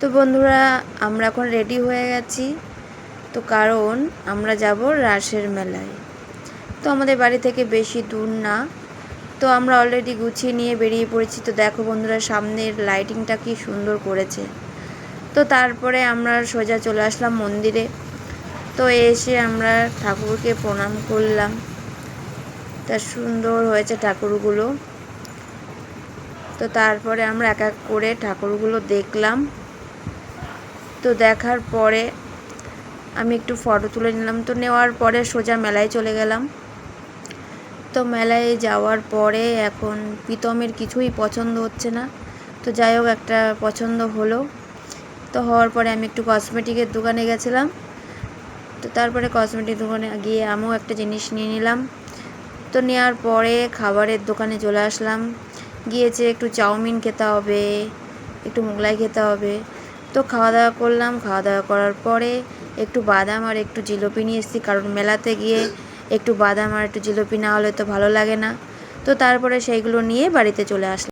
তো বন্ধুরা, আমরা এখন রেডি হয়ে গেছি। তো কারণ আমরা যাব রাসের মেলায়। তো আমাদের বাড়ি থেকে বেশি দূর না। তো আমরা অলরেডি গুছিয়ে নিয়ে বেরিয়ে পড়েছি। তো দেখো বন্ধুরা, সামনের লাইটিংটা কি সুন্দর করেছে। তো তারপরে আমরা সোজা চলে আসলাম মন্দিরে। তো এসে আমরা ঠাকুরকে প্রণাম করলাম। তা সুন্দর হয়েছে ঠাকুরগুলো। তো তারপরে আমরা এক এক করে ঠাকুরগুলো দেখলাম। তো দেখার পরে আমি একটু ফটো তুলে নিলাম। তো নেওয়ার পরে সোজা মেলায় চলে গেলাম। তো মেলায় যাওয়ার পরে এখন প্রীতমের কিছুই পছন্দ হচ্ছে না। তো যাই হোক, একটা পছন্দ হলো। তো হওয়ার পরে আমি একটু কসমেটিকের দোকানে গেছিলাম। তো তারপরে কসমেটিক দোকানে গিয়ে আমিও একটা জিনিস নিয়ে নিলাম। তো নেওয়ার পরে খাবারের দোকানে চলে আসলাম। গিয়েছে একটু চাউমিন খেতে হবে, একটু মোগলাই খেতে হবে। তো খাওয়া দাওয়া করলাম। খাওয়া দাওয়া করার পরে একটু বাদাম আর একটু জিলিপি নিয়ে এসেছি, কারণ মেলাতে গিয়ে একটু বাদাম আর একটু জিলিপি না হলে তো ভালো লাগে না। তো তারপরে সেইগুলো নিয়ে বাড়িতে চলে আসলাম।